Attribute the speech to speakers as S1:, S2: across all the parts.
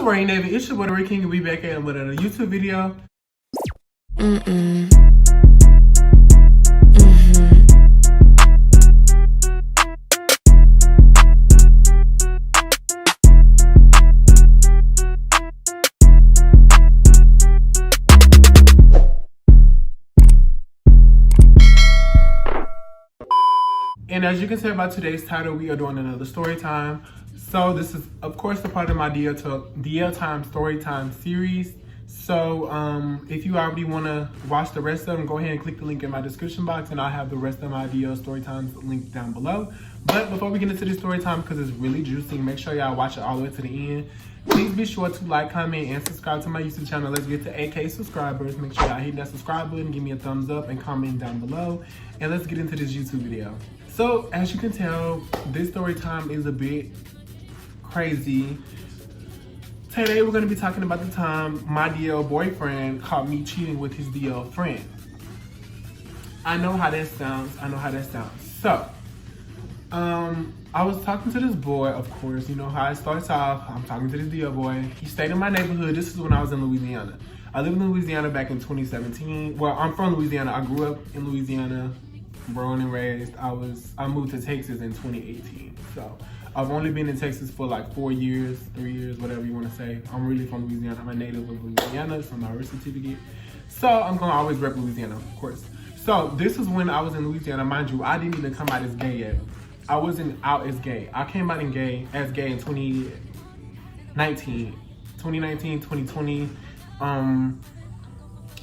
S1: Rain David, it's your boy Ray King, and we back at with another YouTube video. And as you can tell by today's title, we are doing another story time. So this is, of course, a part of my DL Time story time series. So if you already want to watch the rest of them, go ahead and click the link in my description box, and I'll have the rest of my DL story times linked down below. But before we get into this story time, because it's really juicy, make sure y'all watch it all the way to the end. Please be sure to like, comment, and subscribe to my YouTube channel. Let's get to 8K subscribers. Make sure y'all hit that subscribe button, give me a thumbs up, and comment down below. And let's get into this YouTube video. So as you can tell, this story time is a bit crazy. Today we're going to be talking about the time my DL boyfriend caught me cheating with his DL friend. I know how that sounds. So, I was talking to this boy, of course. You know how it starts off. I'm talking to this DL boy. He stayed in my neighborhood. This is when I was in Louisiana. I lived in Louisiana back in 2017. Well, I'm from Louisiana. I grew up in Louisiana, born and raised. I moved to Texas in 2018. So I've only been in Texas for like 4 years, 3 years, whatever you want to say. I'm really from Louisiana. I'm a native of Louisiana. It's on my birth certificate. So I'm going to always rep Louisiana, of course. So this is when I was in Louisiana. Mind you, I didn't even come out as gay yet. I wasn't out as gay. I came out as gay in 2019, 2020,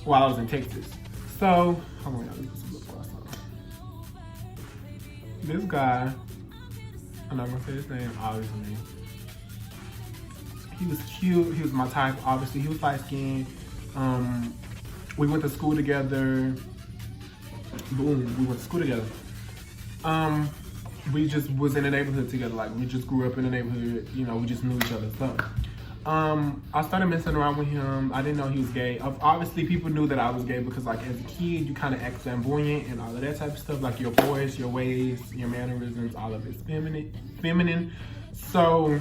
S1: while I was in Texas. So, hold on, y'all, this guy, I'm not gonna say his name, obviously. He was cute, he was my type, obviously. He was light skinned. We went to school together. Boom, we went to school together. We just was in the neighborhood together. Like, we just grew up in the neighborhood, you know, we just knew each other's stuff. I started messing around with him. I didn't know he was gay. Obviously, people knew that I was gay because, like, as a kid, you kind of act flamboyant and all of that type of stuff. Like, your voice, your ways, your mannerisms, all of it's feminine. So,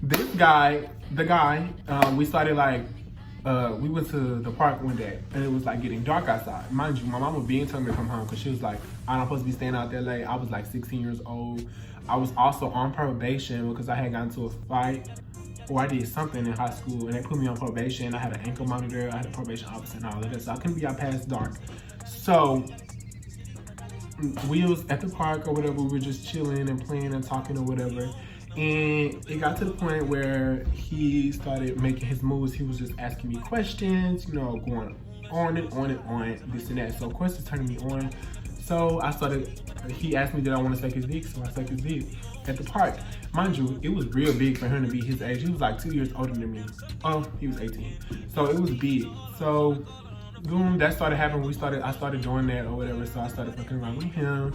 S1: this guy, we started, like, we went to the park one day, and it was, like, getting dark outside. Mind you, my mama being told me to come home because she was like, I'm not supposed to be staying out there late. I was, like, 16 years old. I was also on probation because I had gotten into a fight, or I did something in high school, and they put me on probation. I had an ankle monitor, I had a probation officer and all of that, so I couldn't be out past dark. So we was at the park or whatever, we were just chilling and playing and talking or whatever, and it got to the point where he started making his moves. He was just asking me questions, you know, going on and on, this and that. So of course it's turning me on. So he asked me did I want to suck his dick, so I sucked his dick at the park. Mind you, it was real big for him to be his age. He was like 2 years older than me. Oh, he was 18. So it was big. So boom, that started happening. I started doing that or whatever, so I started fucking around with him.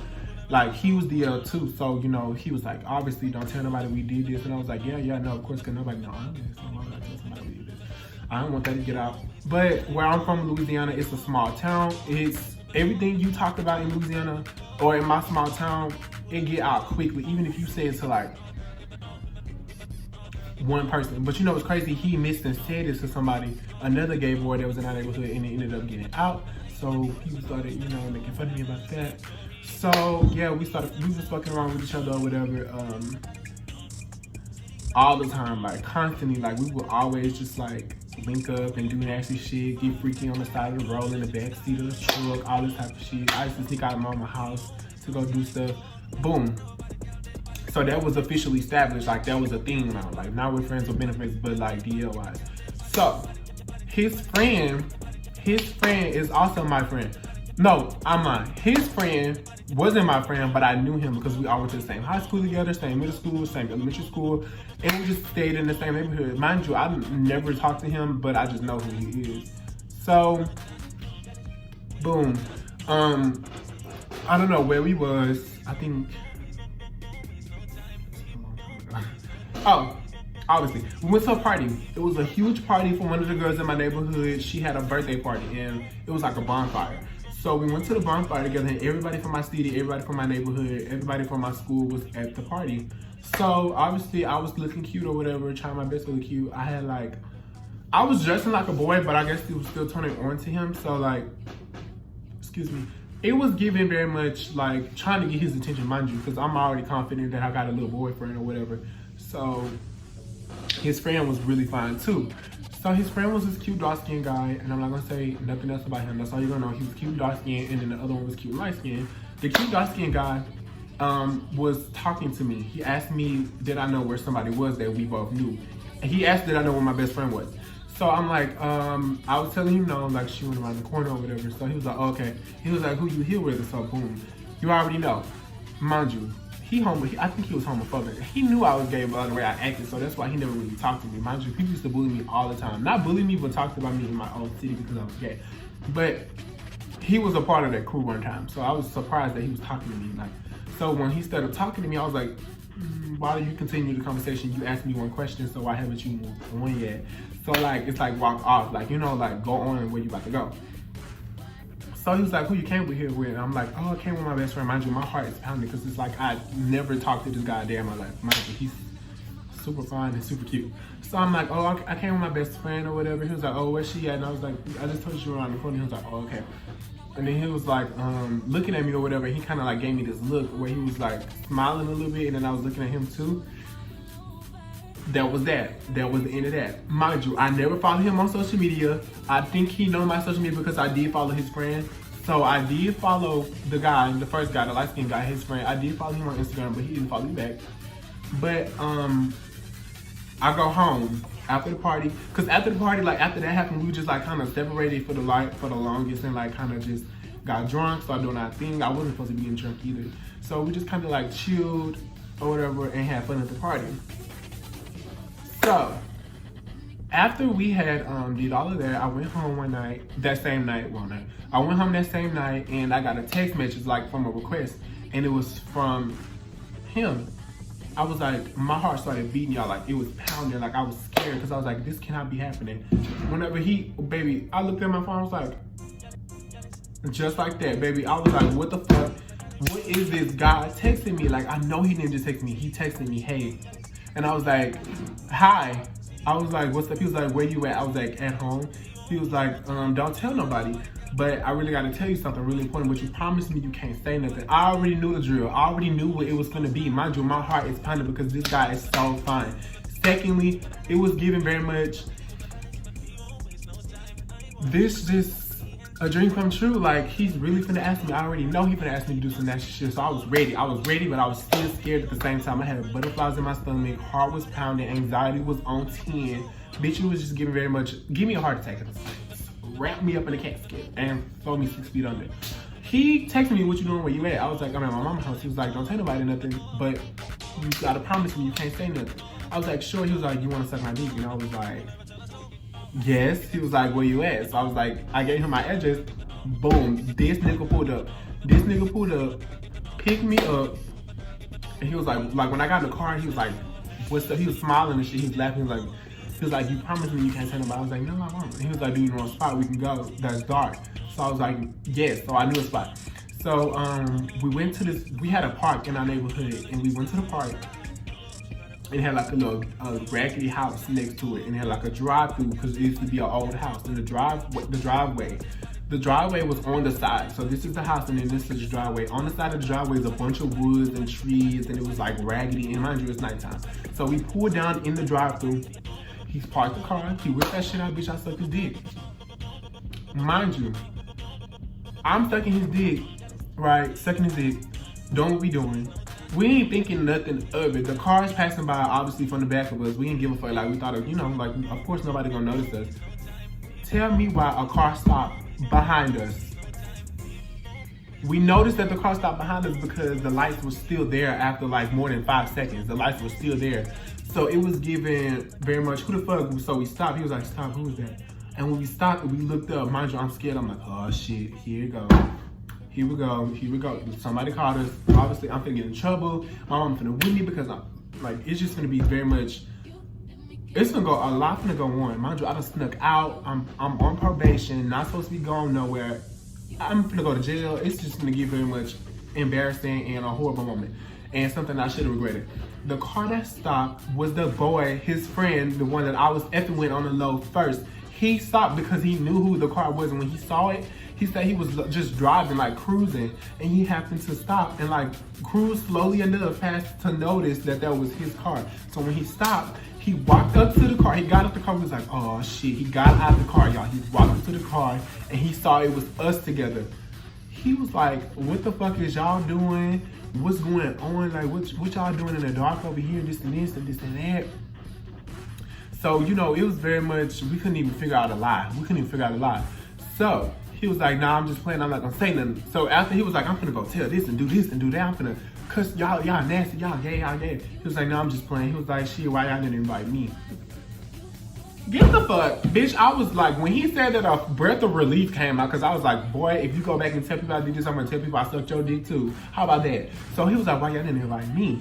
S1: Like, he was DL too, so, you know, he was like, obviously, don't tell nobody we did this. And I was like, yeah, no, of course, because nobody knows. I'm not gonna tell somebody we did this. I don't want that to get out. But where I'm from, Louisiana, it's a small town. It's everything you talk about in Louisiana or in my small town, it get out quickly, even if you say it to like one person. But you know what's crazy? He missed and said this to somebody, another gay boy that was in our neighborhood, and it ended up getting out. So he started, you know, making fun of me about that. So yeah, we was fucking around with each other or whatever, all the time, like constantly. Like, we would always just like link up and do nasty shit, get freaky on the side of the road, in the back seat of the truck, all this type of shit. I used to sneak out of my mama's house to go do stuff. Boom. So that was officially established. Like, that was a thing now. Like, not with friends or benefits, but like DL wise. So his friend is also my friend. No, I'm lying. His friend wasn't my friend, but I knew him because we all went to the same high school together, same middle school, same elementary school, and we just stayed in the same neighborhood. Mind you, I've never talked to him, but I just know who he is. So, boom. I don't know where we was. I think. Oh, obviously, we went to a party. It was a huge party for one of the girls in my neighborhood. She had a birthday party, and it was like a bonfire. So we went to the bonfire together, and everybody from my city, everybody from my neighborhood, everybody from my school was at the party. So obviously I was looking cute or whatever, trying my best to look cute. I was dressing like a boy, but I guess it was still turning on to him. So like, excuse me, it was giving very much like trying to get his attention, mind you, because I'm already confident that I got a little boyfriend or whatever. So his friend was really fine too. So his friend was this cute dark skinned guy, and I'm not gonna say nothing else about him. That's all you're gonna know. He was cute dark skinned, and then the other one was cute light skinned. The cute dark skinned guy was talking to me. He asked me, did I know where somebody was that we both knew? And he asked, did I know where my best friend was? So I'm like, I was telling him no, like she went around the corner or whatever. So he was like, oh, okay. He was like, who you here with? So boom, you already know. Mind you, I think he was homophobic. He knew I was gay by the way I acted, so that's why he never really talked to me. Mind you, people used to bully me all the time. Not bully me, but talked about me in my own city because I was gay. But he was a part of that crew one time, so I was surprised that he was talking to me. Like, so when he started talking to me, I was like, why do you continue the conversation? You asked me one question, so why haven't you moved on yet? So like, it's like walk off, like, you know, like go on where you about to go. So he was like, who you came with here with? And I'm like, oh, I came with my best friend. Mind you, my heart is pounding because it's like I never talked to this guy a day in my life. Mind you, he's super fine and super cute. So I'm like, oh, I came with my best friend or whatever. He was like, oh, where's she at? And I was like, I just told you around the corner. He was like, oh, okay. And then he was like, looking at me or whatever. He kind of like gave me this look where he was like smiling a little bit, and then I was looking at him too. That was that. That was the end of that. Mind you, I never followed him on social media. I think he knows my social media because I did follow his friend. So I did follow the guy, the first guy, the light-skinned guy, his friend. I did follow him on Instagram, but he didn't follow me back. But I go home after the party, because after the party, like after that happened, we just like kind of separated for the longest and like kind of just got drunk, started doing our thing. I wasn't supposed to be getting drunk either. So we just kind of like chilled or whatever and had fun at the party. So after we had did all of that, I went home one night, I went home that same night and I got a text message like from a request, and it was from him. I was like, my heart started beating, y'all, like it was pounding, like I was scared because I was like, this cannot be happening. Whenever I looked at my phone, I was like, just like that, baby. I was like, what the fuck? What is this guy texting me? Like, I know he didn't just text me, he texted me, hey. And I was like, hi. I was like, what's up? He was like, where you at? I was like, at home. He was like, don't tell nobody. But I really gotta tell you something really important, but you promised me you can't say nothing. I already knew the drill. I already knew what it was gonna be. Mind you, my heart is pounding because this guy is so fine. Secondly, it was given very much, this just a dream come true. Like, he's really finna ask me. I already know he finna ask me to do some nasty shit. So I was ready, but I was still scared at the same time. I had butterflies in my stomach, heart was pounding, anxiety was on 10. Bitch, it was just giving very much, give me a heart attack. Wrap me up in a casket and throw me 6 feet under. He texted me, what you doing, where you at? I was like, I'm at my mama's house. He was like, don't tell nobody nothing, but you gotta promise me you can't say nothing. I was like, sure. He was like, you wanna suck my dick? And I was like, yes. He was like, where you at? So I was like, I gave him my address. Boom, this nigga pulled up, picked me up, and he was like when I got in the car, he was like, what's up? He was smiling and shit, he was laughing, he was like, you promised me you can't tell nobody. I was like, no, I won't. And he was like, do you know a spot we can go that's dark? So I was like, yes. So I knew a spot. So we went to we had a park in our neighborhood, and we went to the park. It had like a little raggedy house next to it, and it had like a drive-through because it used to be an old house. And the driveway was on the side. So this is the house, and then this is the driveway. On the side of the driveway is a bunch of woods and trees, and it was like raggedy. And mind you, it's nighttime. So we pulled down in the drive-through. He parked the car. He whipped that shit out, bitch. I sucked his dick. Mind you, I'm sucking his dick, right? Sucking his dick. Doing what we doing. We ain't thinking nothing of it. The car is passing by, obviously, from the back of us. We didn't give a fuck. Like, we thought of, like, of course nobody gonna notice us. Tell me why a car stopped behind us. We noticed that the car stopped behind us because the lights were still there after like more than 5 seconds. The lights were still there. So it was given very much, who the fuck? So we stopped. He was like, stop, who was that? And when we stopped, we looked up. Mind you, I'm scared. I'm like, oh shit, here it goes. Here we go. Somebody called us. Obviously, I'm finna get in trouble. My mom finna whip me because I'm like, it's just gonna be very much, it's gonna go, a lot finna go on. Mind you, I done snuck out. I'm on probation, not supposed to be going nowhere. I'm finna go to jail. It's just gonna get very much embarrassing and a horrible moment and something I should have regretted. The car that stopped was the boy, his friend, the one that I was effing with on the low first. He stopped because he knew who the car was, and when he saw it, he said he was just driving, like cruising, and he happened to stop and like cruise slowly enough fast to notice that was his car. So when he stopped, he walked up to the car. He got out the car. He was like, oh shit. He got out of the car, y'all. He walked up to the car and he saw it was us together. He was like, what the fuck is y'all doing? What's going on? Like, what y'all doing in the dark over here? This and this and this and that. So, you know, it was very much, we couldn't even figure out a lie. So he was like, nah, I'm just playing. I'm not gonna say nothing. So after he was like, I'm finna go tell this and do that. I'm finna cuss y'all nasty, y'all gay. He was like, no, I'm just playing. He was like, shit, why y'all didn't invite me? Get the fuck, bitch. I was like, when he said that, a breath of relief came out, because I was like, boy, if you go back and tell people I did this, I'm gonna tell people I sucked your dick too. How about that? So he was like, why y'all didn't invite me?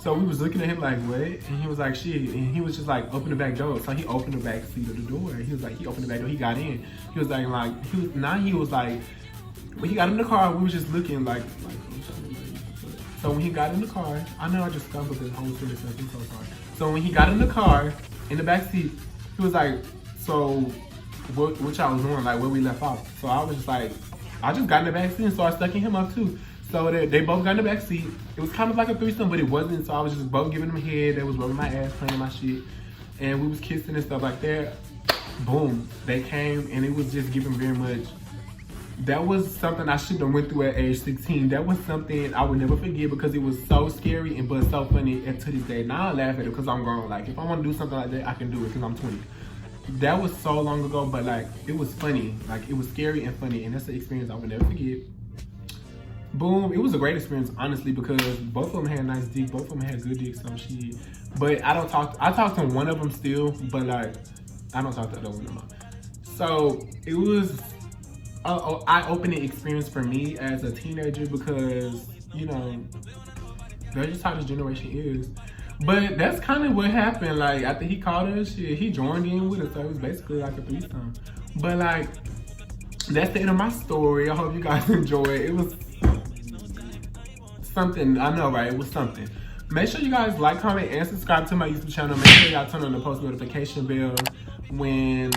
S1: So we was looking at him like, what? And he was like, shit. And he was just like, open the back door. So he opened the back seat of the door. He was like, he opened the back door. He got in. He was like, he was like, when he got in the car, we was just looking like. So when he got in the car, I know I just stumbled this whole sentence. I'm so sorry. So when he got in the car, in the back seat, he was like, so what y'all was doing? Like, where we left off? So I was just like, I just got in the back seat and started sucking him up too. So they both got in the back seat. It was kind of like a threesome, but it wasn't. So I was just both giving them head. They was rubbing my ass, playing my shit. And we was kissing and stuff like that. Boom, they came and it was just giving very much. That was something I shouldn't have went through at age 16. That was something I would never forget because it was so scary and but so funny. And to this day, now I laugh at it because I'm grown. Like, if I want to do something like that, I can do it because I'm 20. That was so long ago, but like, it was funny. Like, it was scary and funny. And that's an experience I would never forget. Boom, it was a great experience, honestly, because both of them had nice dick, both of them had good dick, so shit. But I talked to one of them still, but like, I don't talk to the other one no more. So it was an eye-opening experience for me as a teenager because, you know, that's just how this generation is. But that's kind of what happened. Like, after he called us, shit, he joined in with us, so it was basically like a threesome. But like, that's the end of my story. I hope you guys enjoy it. It was something, I know, right? It was something. Make sure you guys like, comment, and subscribe to my YouTube channel. Make sure y'all turn on the post notification bell when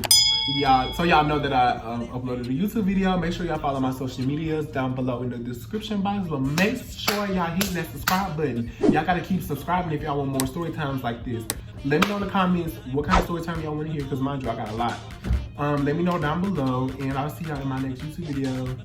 S1: y'all know that I uploaded a YouTube video. Make sure y'all follow my social medias down below in the description box. But make sure y'all hit that subscribe button. Y'all gotta keep subscribing if y'all want more story times like this. Let me know in the comments what kind of story time y'all want to hear, because mind you, I got a lot. Let me know down below, and I'll see y'all in my next YouTube video.